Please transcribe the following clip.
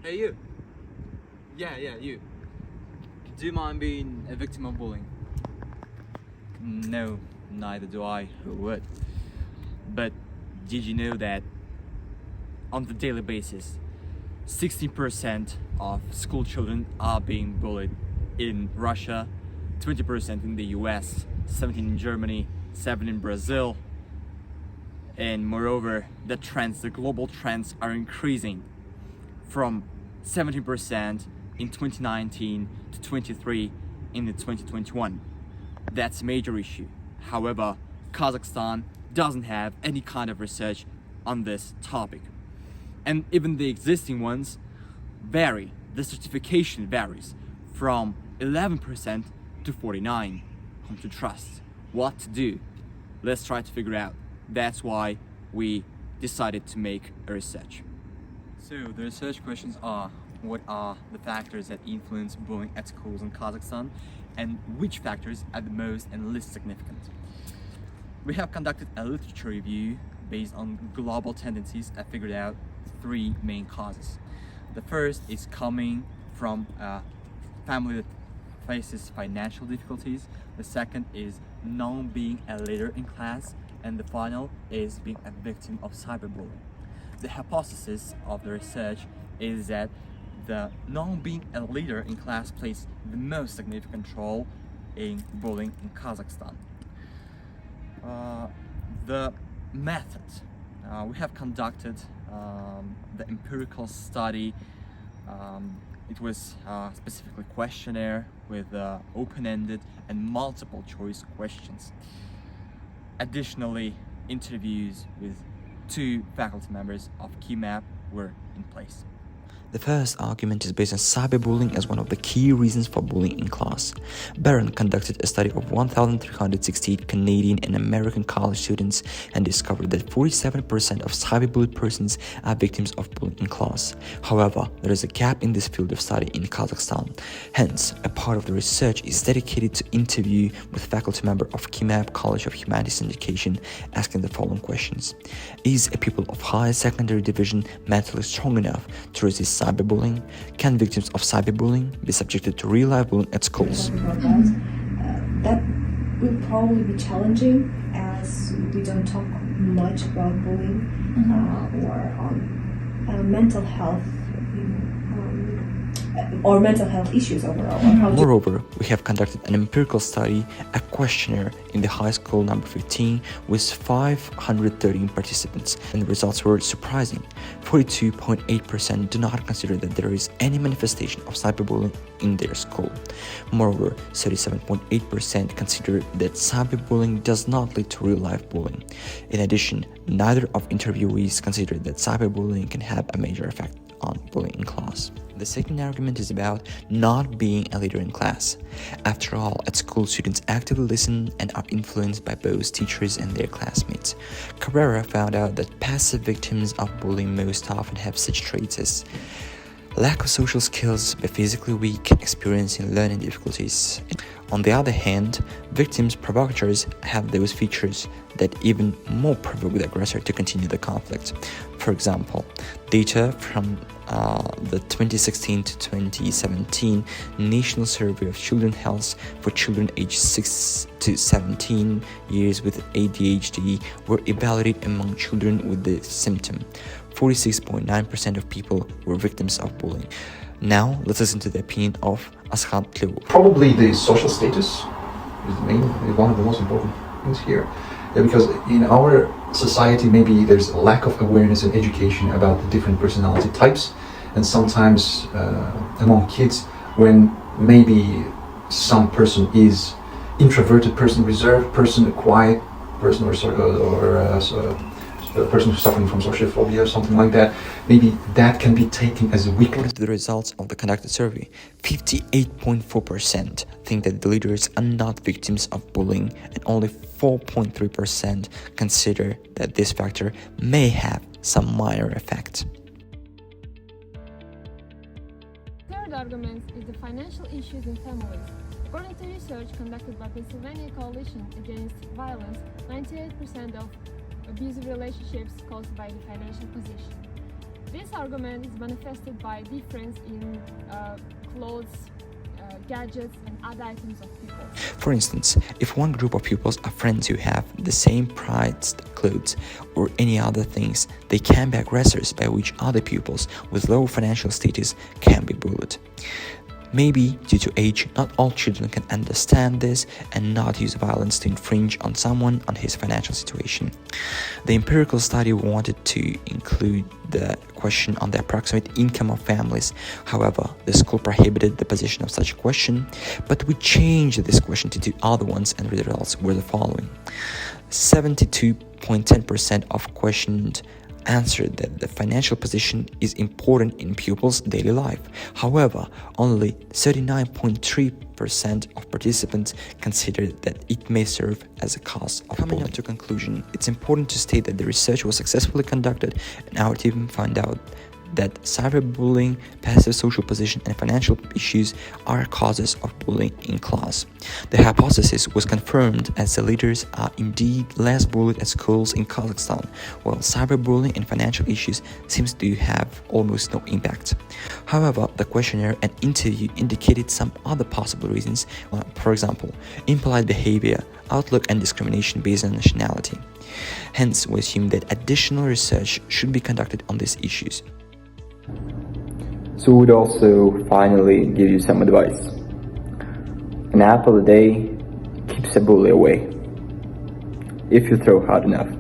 Hey, you. Yeah, you. Do you mind being a victim of bullying? No, neither do I. Who would? But did you know that on the daily basis, 16% of school children are being bullied in Russia, 20% in the US, 17% in Germany, 7% in Brazil. And moreover, the global trends are increasing from 17% in 2019 to 23% in the 2021. That's a major issue. However, Kazakhstan doesn't have any kind of research on this topic. And even the existing ones vary. The certification varies from 11% to 49%. Whom to trust? What to do? Let's try to figure out. That's why we decided to make a research. So the research questions are: what are the factors that influence bullying at schools in Kazakhstan, and which factors are the most and least significant? We have conducted a literature review based on global tendencies and figured out 3 main causes. The first is coming from a family that faces financial difficulties. The second is being a leader in class, and the final is being a victim of cyberbullying. The hypothesis of the research is that the being a leader in class plays the most significant role in bullying in Kazakhstan. The method. We have conducted the empirical study. It was specifically questionnaire with open-ended and multiple choice questions. Additionally, interviews with 2 faculty members of QMAP were in place. The first argument is based on cyberbullying as one of the key reasons for bullying in class. Barron conducted a study of 1,368 Canadian and American college students and discovered that 47% of cyberbullied persons are victims of bullying in class. However, there is a gap in this field of study in Kazakhstan. Hence, a part of the research is dedicated to interview with faculty member of QMAP College of Humanities and Education, asking the following questions. Is a pupil of higher secondary division mentally strong enough to resist cyberbullying? Can victims of cyberbullying be subjected to real-life bullying at schools? That will probably be challenging, as we don't talk much about bullying or on mental health or mental health issues overall. Moreover, we have conducted an empirical study, a questionnaire in the high school number 15 with 513 participants, and the results were surprising. 42.8% do not consider that there is any manifestation of cyberbullying in their school. Moreover, 37.8% consider that cyberbullying does not lead to real-life bullying. In addition, neither of interviewees considered that cyberbullying can have a major effect on bullying in class. The second argument is about not being a leader in class. After all, at school, students actively listen and are influenced by both teachers and their classmates. Carrera found out that passive victims of bullying most often have such traits as lack of social skills, be physically weak, experiencing learning difficulties. On the other hand, victims, provocateurs, have those features that even more provoke the aggressor to continue the conflict. For example, data from the 2016 to 2017 National Survey of Children's Health for children aged 6 to 17 years with ADHD were evaluated among children with the symptom. 46.9% of people were victims of bullying. Now, let's listen to the opinion of Askhad Tlevu. Probably the social status is one of the most important things here. Because in our society, maybe there's a lack of awareness and education about the different personality types, and sometimes among kids, when maybe some person is introverted person, reserved person, a quiet person, or a person who's suffering from social phobia or something like that, maybe that can be taken as a weakness. According to the results of the conducted survey, 58.4% think that the leaders are not victims of bullying, and only 4.3% consider that this factor may have some minor effect. Third argument is the financial issues in families. According to research conducted by Pennsylvania Coalition Against Violence, 98% of abusive relationships caused by the financial position. This argument is manifested by difference in clothes, gadgets, and other items of people. For instance, if one group of pupils are friends who have the same priced clothes or any other things, they can be aggressors by which other pupils with low financial status can be bullied. Maybe due to age, not all children can understand this and not use violence to infringe on someone on his financial situation. The empirical study wanted to include the question on the approximate income of families. However, the school prohibited the position of such a question, but we changed this question to two other ones, and the results were the following. 72.10% of questioned answered that the financial position is important in pupils' daily life. However, only 39.3% of participants considered that it may serve as a cause of bullying. Coming up to conclusion, it's important to state that the research was successfully conducted, and our team found out that cyberbullying, passive social position, and financial issues are causes of bullying in class. The hypothesis was confirmed as the leaders are indeed less bullied at schools in Kazakhstan, while cyberbullying and financial issues seems to have almost no impact. However, the questionnaire and interview indicated some other possible reasons, for example, impolite behavior, outlook, and discrimination based on nationality. Hence, we assume that additional research should be conducted on these issues. So we would also finally give you some advice. An apple a day keeps a bully away, if you throw hard enough.